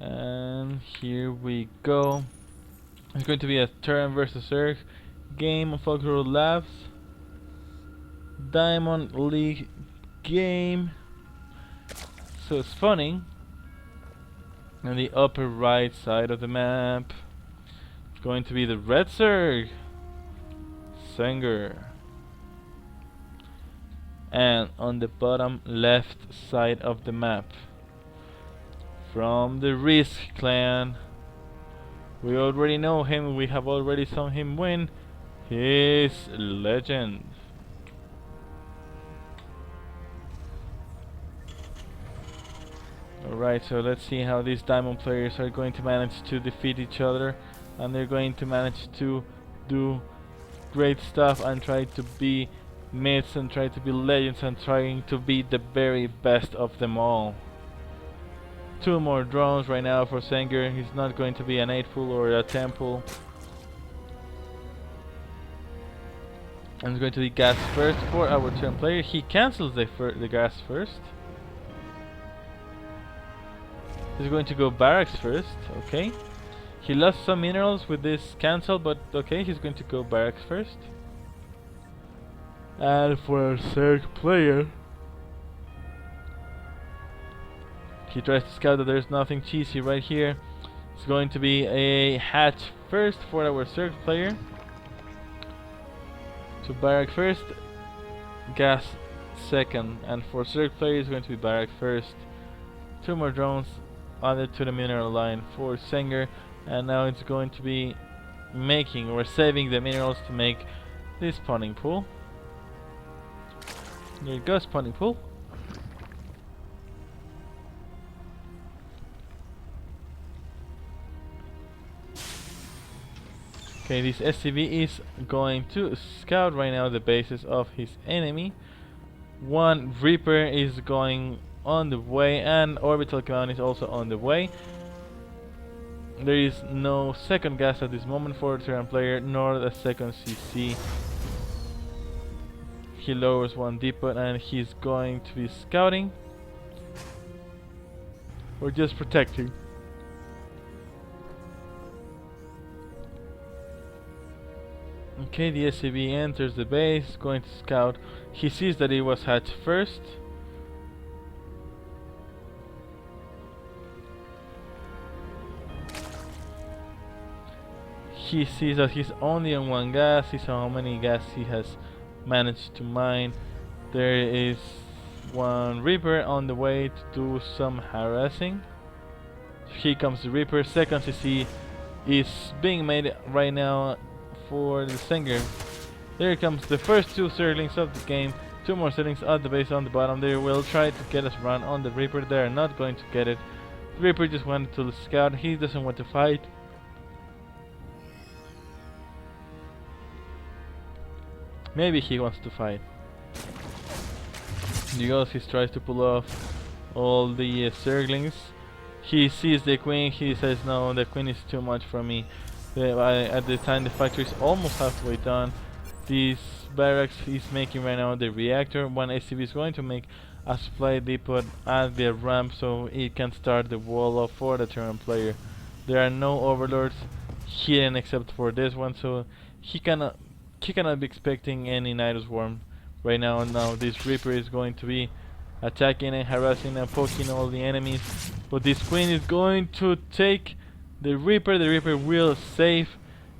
And here we go. It's going to be a Terran versus Zerg game on Folklore Labs. Diamond League game. So it's funny. On the upper right side of the map, it's going to be the Red Zerg, Sanger. And on the bottom left side of the map, from the Risk clan, we already know him, we have already seen him win. He's Legend. Alright, so let's see how these diamond players are going to manage to defeat each other, and they're going to manage to do great stuff and try to be myths and try to be legends and trying to be the very best of them all. 2 more drones right now for Sanger. He's not going to be an 8-pool or a 10-pool. And it's going to be gas first for our turn player. He cancels the gas first. He's going to go barracks first, okay. He lost some minerals with this cancel, but okay, he's going to go barracks first. And for our Zerg player, he tries to scout that there's nothing cheesy right here. It's going to be a hatch first for our Zerg player. So barrack first, gas second, and for Zerg player it's going to be barrack first. 2 more drones added to the mineral line for Sanger, and now it's going to be making or saving the minerals to make this spawning pool. There you go, spawning pool. Okay, this SCV is going to scout right now the bases of his enemy. 1 Reaper is going on the way, and Orbital Command is also on the way. There is no second gas at this moment for the Terran player, nor the second CC. He lowers 1 depot and he's going to be scouting or just protecting. Okay, the SCV enters the base, going to scout. He sees that it was hatched first. He sees that he's only on 1 gas. He saw how many gas he has managed to mine. There is 1 Reaper on the way to do some harassing. Here comes the Reaper. Second CC is being made right now for the Sanger. There comes the first 2 Zerglings of the game. 2 more Zerglings at the base on the bottom. They will try to get us run on the Reaper. They are not going to get it. The Reaper just wanted to scout. He doesn't want to fight. Maybe he wants to fight. He goes, he tries to pull off all the Zerglings. He sees the Queen, he says no, the Queen is too much for me. At the time the factory is almost halfway done. This barracks is making right now the reactor. 1 SCV is going to make a supply depot at the ramp so it can start the wall off for the Terran player. There are no overlords hidden except for this one, so he cannot be expecting any Nidus Worm right now. Now this Reaper is going to be attacking and harassing and poking all the enemies, but this Queen is going to take the Reaper. The Reaper will save.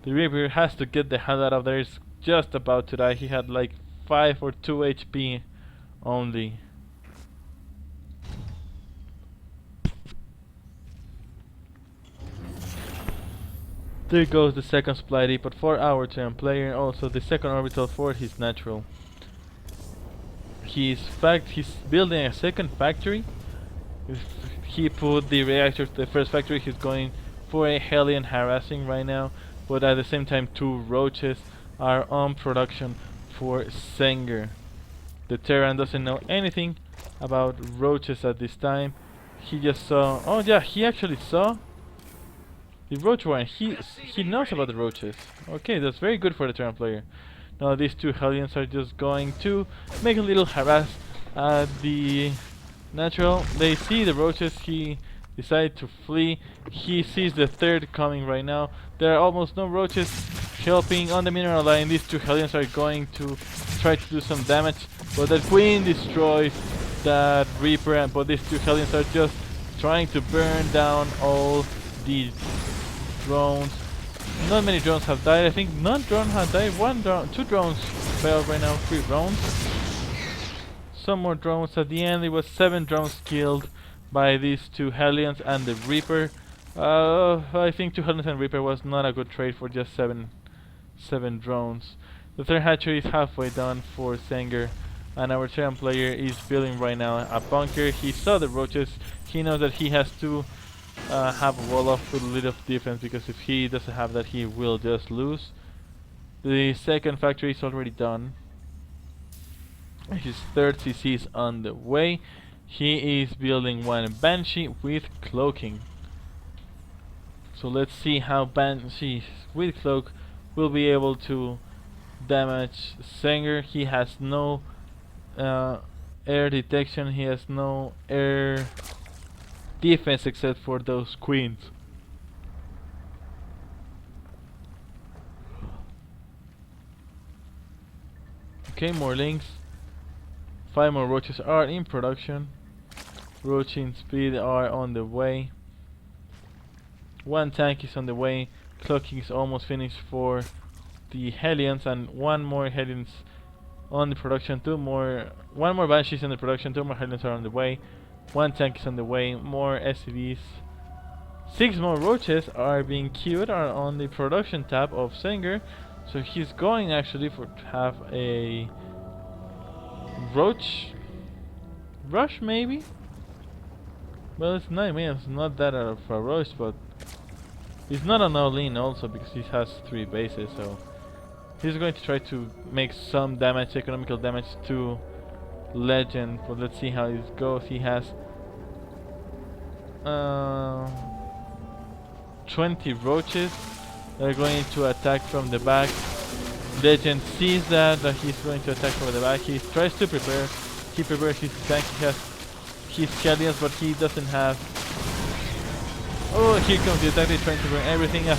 The Reaper has to get the hell out of there. He's just about to die. He had like 5 or 2 HP only. There goes the second supply depot for our Terran player, also the second orbital for his natural. He's building a second factory. If he put the reactor to the first factory, he's going for a Hellion harassing right now, but at the same time 2 roaches are on production for Sanger. The Terran doesn't know anything about roaches at this time. He just saw, oh yeah, he actually saw the roach one. He knows about the roaches. Okay, that's very good for the Terran player. Now these 2 Hellions are just going to make a little harass at the natural. They see the roaches. He decided to flee. He sees the third coming right now. There are almost no roaches helping on the mineral line. These two Hellions are going to try to do some damage, but the Queen destroys that Reaper, but these two Hellions are just trying to burn down all the drones. Not many drones have died. I think none drone have died. Two drones fell right now. 3 drones. Some more drones at the end. It was 7 drones killed by these two Hellions and the Reaper. I think 2 Hellions and Reaper was not a good trade for just 7 drones. The third hatchery is halfway done for Sanger, and our Terran player is building right now a bunker. He saw the roaches. He knows that he has to have a wall off with a little defense, because if he doesn't have that, he will just lose. The second factory is already done. His third CC is on the way. He is building one Banshee with cloaking. So let's see how Banshee with cloak will be able to damage Sanger. He has no air detection. He has no air defense except for those queens. Okay, more links. 5 more roaches are in production. Roaching speed are on the way. 1 tank is on the way. Clocking is almost finished for the Hellions, and 1 more Hellions on the production. 1 more Banshees in the production. 2 more Hellions are on the way. 1 tank is on the way. More SCVs. 6 more roaches are being queued, are on the production tab of Sanger. So he's going actually to have a roach rush, maybe. Well, it's 9 minutes, not that of a rush, but he's not an all-in also, because he has 3 bases, so he's going to try to make some damage, economical damage to Legend. But let's see how this goes. He has 20 roaches. They're going to attack from the back. Legend sees that he's going to attack from the back. He tries to prepare. He prepares his tank. He has his Hellions, but he doesn't have. Oh, here comes the attack. They're trying to burn everything. A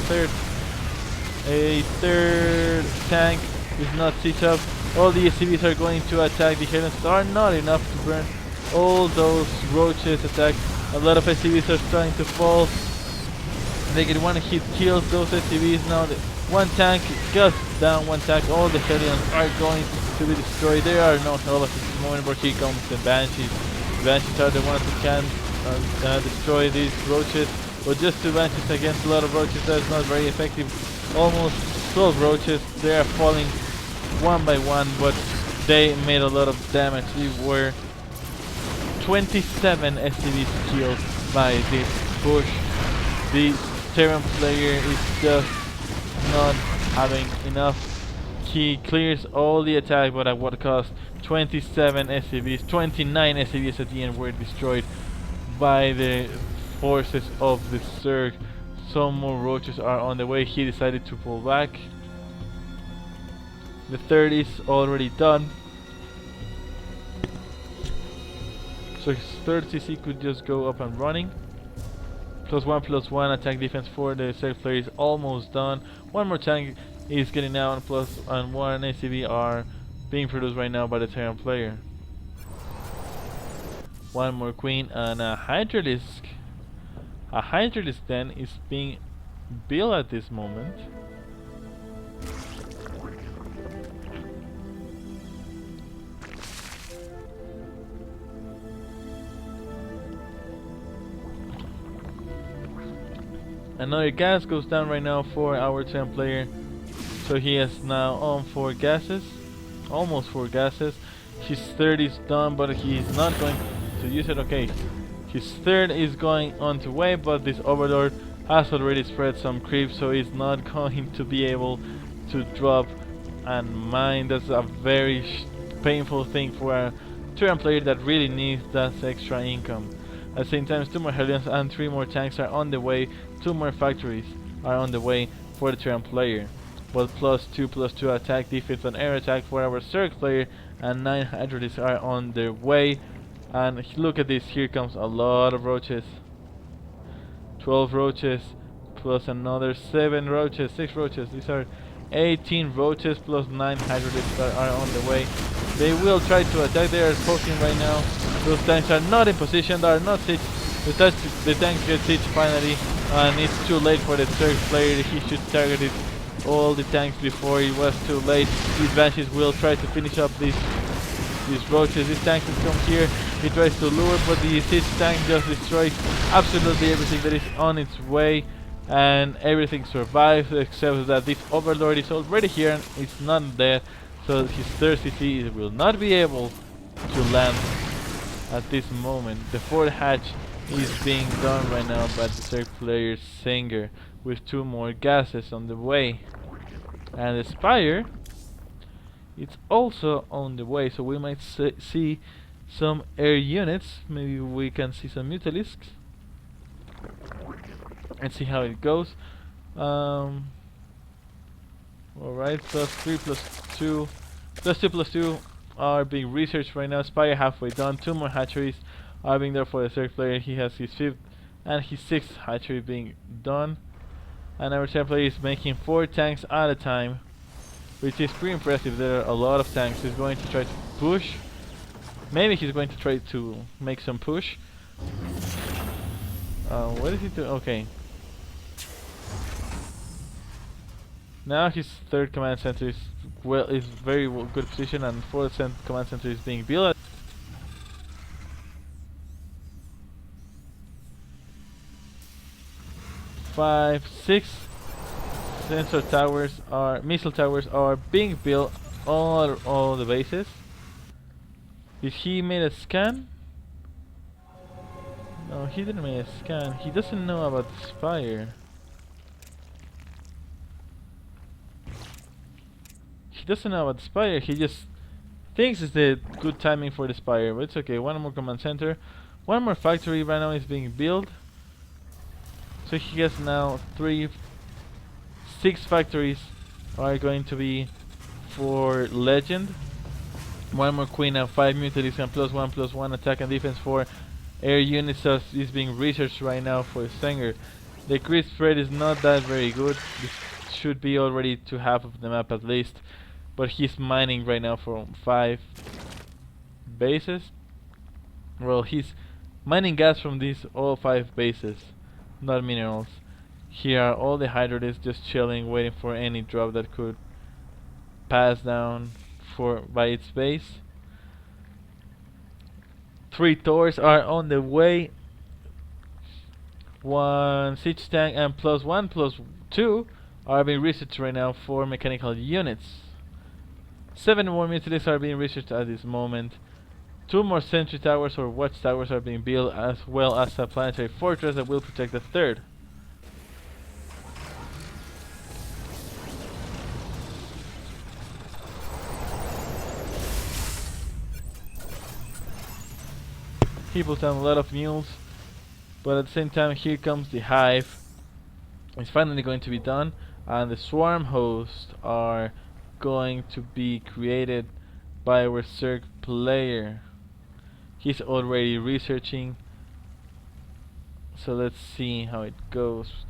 third tank is not siege up. All the SCVs are going to attack. The Hellions are not enough to burn all those roaches. Attack. A lot of SCVs are trying to fall. They get 1 hit, kills those SCVs. Now the 1 tank goes down. 1 tank. All the Hellions are going to be destroyed. There are no Hellions at this moment, but here comes the Banshees. The Banshees are the ones who can destroy these roaches. But just 2 Banshees against a lot of roaches, that's not very effective. Almost 12 roaches. They are falling 1 by 1, but they made a lot of damage. We were 27 SCVs killed by this push. The Terran player is just not having enough. He clears all the attack, but at what cost? 27 SCVs, 29 SCVs at the end were destroyed by the forces of the Zerg. Some more roaches are on the way. He decided to pull back. The third is already done. So his third CC could just go up and running. +1/+1 attack defense for the Zerg player is almost done. 1 more tank is getting out, and 1 ACV are being produced right now by the Terran player. 1 more queen and a Hydralisk. A Hydralisk then is being built at this moment. Another gas goes down right now for our Terran player. So he has now on 4 gases. Almost 4 gases. His third is done, but he's not going to use it. Okay. His third is going on to way, but this Overlord has already spread some creep, so he's not going to be able to drop and mine. That's a very painful thing for a Terran player that really needs that extra income. At the same time, 2 more Hellions and 3 more tanks are on the way. 2 more factories are on the way for the Terran player. But +2/+2 attack, defense and air attack for our Zerg player, and 9 Hydralisks are on their way. And look at this, here comes a lot of roaches. 12 roaches plus another 7 roaches, 6 roaches. These are 18 roaches plus 9 hydralisks that are on the way. They will try to attack. They are poking right now. Those tanks are not in position, they are not sieged. The tank gets sieged finally, and it's too late for the third player. He should target it all the tanks before it was too late. These banshees will try to finish up these roaches. This tank will come here. He tries to lure, but the siege tank just destroys absolutely everything that is on its way, and everything survives except that this overlord is already here and it's not dead, so his third CC will not be able to land at this moment. The fourth hatch is being done right now by the third player Singer with 2 more gases on the way, and the Spire, it's also on the way, so we might see some air units. Maybe we can see some Mutalisks and see how it goes. Alright, +3 +2 +2 +2 are being researched right now. Spire halfway done. 2 more hatcheries are being there for the third player. He has his 5th and his 6th hatchery being done, and our 10th player is making 4 tanks at a time, which is pretty impressive. There are a lot of tanks. He's going to try to push. Maybe he's going to try to make some push. What is he doing? Okay. Now his third command center is very good position, and fourth command center is being built. Five, 6 sensor towers missile towers are being built on all the bases. Did he made a scan? No, he didn't make a scan. He doesn't know about the Spire. He doesn't know about the Spire. He just thinks it's the good timing for the Spire, but it's okay. 1 more command center. 1 more factory right now is being built. So he has now 6 factories are going to be for Legend. 1 more Queen and 5 Mutalisks and +1/+1 attack and defense for air units is being researched right now for Stenger. The crit spread is not that very good. This should be already to half of the map at least, but he's mining right now for 5 bases. Well, he's mining gas from these all 5 bases, not minerals. Here are all the hydralisks just chilling, waiting for any drop that could pass down by its base. 3 Thors are on the way. 1 siege tank and +1/+2 are being researched right now for mechanical units. 7 more Mutalisks are being researched at this moment. 2 more sentry towers or watch towers are being built, as well as a planetary fortress that will protect the third. He puts down a lot of mules, but at the same time here comes the hive. It's finally going to be done, and the swarm hosts are going to be created by our Zerg player. He's already researching, so let's see how it goes.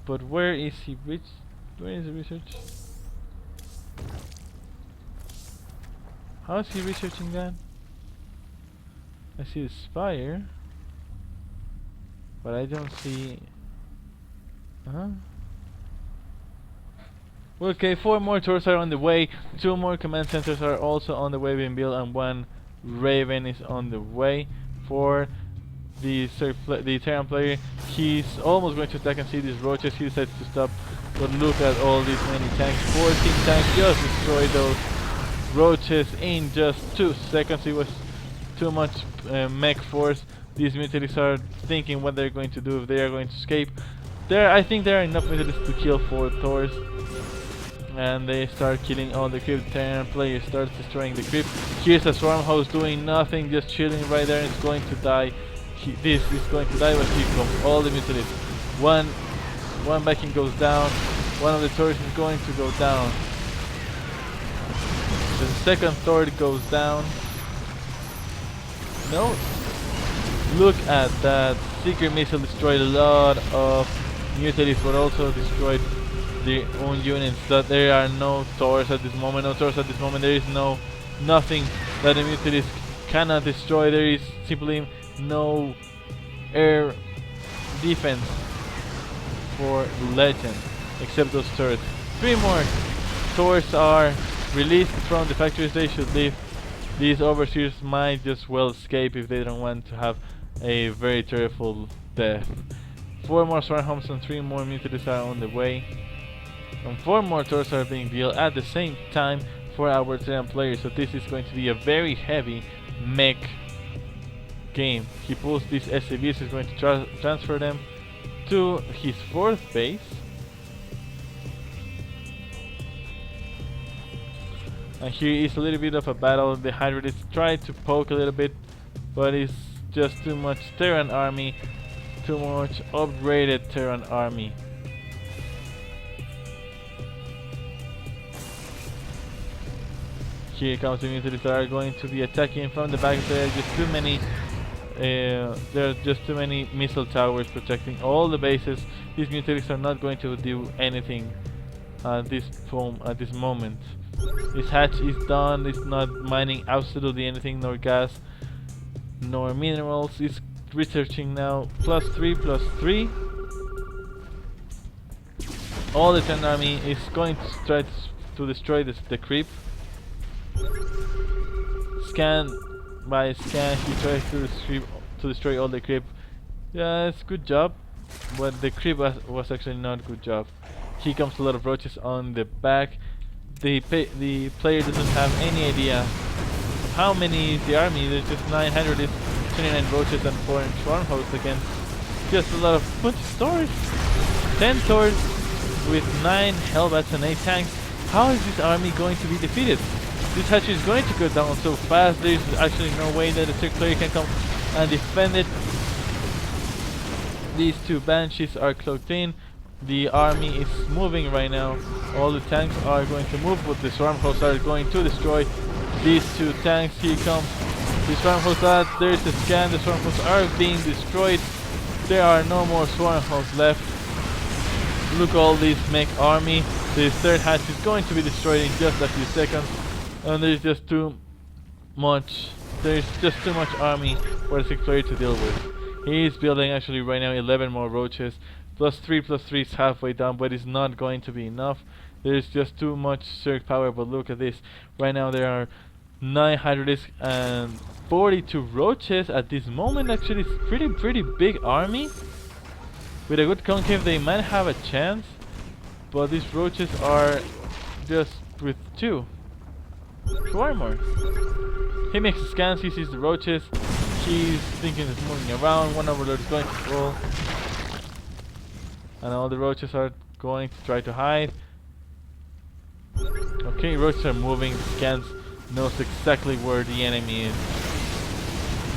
But where is he? Where is the research? How is he researching that? I see the Spire, but I don't see. Okay, 4 more Thors are on the way. 2 more command centers are also on the way being built, and 1 Raven is on the way for the Terran player. He's almost going to attack and see these roaches. He decides to stop, but look at all these many tanks. 14 tanks just destroyed those roaches in just 2 seconds. It was too much mech force. These Mutalisks are thinking what they're going to do if they are going to escape. I think there are enough Mutalisks to kill 4 Thors, and they start killing all the crypt. Terran player starts destroying the crypt. Here's a swarm host doing nothing, just chilling right there, and it's going to die. This is going to die, but here comes all the Mutalisks. One Viking goes down. 1 of the Thors is going to go down. The second Thor goes down. No, look at that Seeker missile destroyed a lot of mutilies, but also destroyed their own units. That there are no towers at this moment. No towers at this moment. There is nothing that the mutilies cannot destroy. There is simply no air defense for Legend, except those turrets. 3 more towers are released from the factories. They should leave. These overseers might just well escape if they don't want to have a very terrible death. 4 more swarm homes and 3 more mutilies are on the way. And 4 more turrets are being built at the same time for our Terran players. So this is going to be a very heavy mech game. He pulls these SCVs, he's going to transfer them to his 4th base. And here is a little bit of a battle. The Hybrids try to poke a little bit, but it's just too much Terran army, too much upgraded Terran army. Here comes the mutilies that are going to be attacking from the back. There are just too many. There are just too many missile towers protecting all the bases. These mutilies are not going to do anything at this moment. This hatch is done. It's not mining absolutely anything, nor gas, nor minerals. It's researching now. +3, +3. All the Terran army is going to try to destroy the creep. Scan by scan, he tries to destroy all the creep. Yeah, it's good job, but the creep was actually not a good job. Here comes a lot of roaches on the back. The player doesn't have any idea how many is the army. There's just 929 roaches and 4 swarm hosts against just a lot of bunch of stores. 10 stores with 9 hellbats and 8 tanks. How is this army going to be defeated? This hatch is going to go down so fast. There's actually no way that a Zerg player can come and defend it. These 2 banshees are cloaked in. The army is moving right now. All the tanks are going to move, but the swarm hosts are going to destroy these 2 tanks. Here comes the swarm hosts. There's a scan. The swarm hosts are being destroyed. There are no more swarm hosts left. Look at all this mech army. The 3rd hatch is going to be destroyed in just a few seconds. And there's just too much. There's just too much army for the Zerg player to deal with. He is building actually right now 11 more roaches. +3, +3 is halfway done, but it's not going to be enough. There's just too much Zerg power. But look at this. Right now there are 9 Hybrids and 42 roaches at this moment. Actually, it's pretty big army. With a good concave, they might have a chance. But these roaches are just with 2. 4 more. He makes a scan, he sees the roaches. He's thinking it's moving around. One overlord is going to fall. And all the roaches are going to try to hide. Okay, roaches are moving. Scans knows exactly where the enemy is.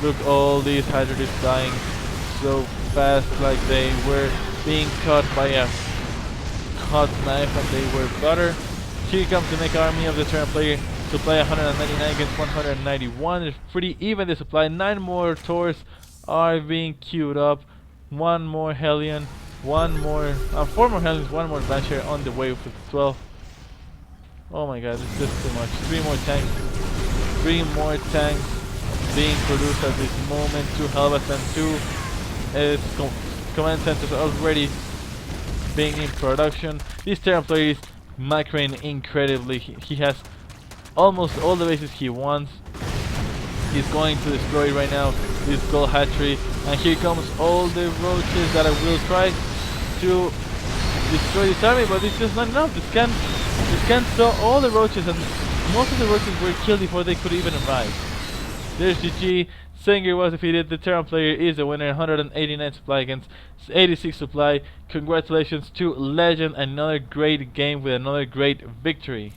Look, all these Hybrids dying so fast, like they were being cut by a hot knife and they were butter. Here comes the mech army of the Terran player. Supply 199 against 191. It's pretty even the supply. 9 more Taurs are being queued up. 1 more Hellion. 4 more Hellions. 1 more Banshee on the way with 12. Oh my god, it's just too much. 3 more tanks. 3 more tanks being produced at this moment. 2 Hellbats and 2 command centers already being in production. This Terran player is macroing incredibly. He has almost all the bases he wants. He's going to destroy right now this gold hatchery, and here comes all the roaches that I will try to destroy this army, but it's just not enough. The scan saw all the roaches, and most of the roaches were killed before they could even arrive. There's GG. Singer was defeated. The Terran player is the winner. 189 supply against 86 supply. Congratulations to Legend. Another great game with another great victory.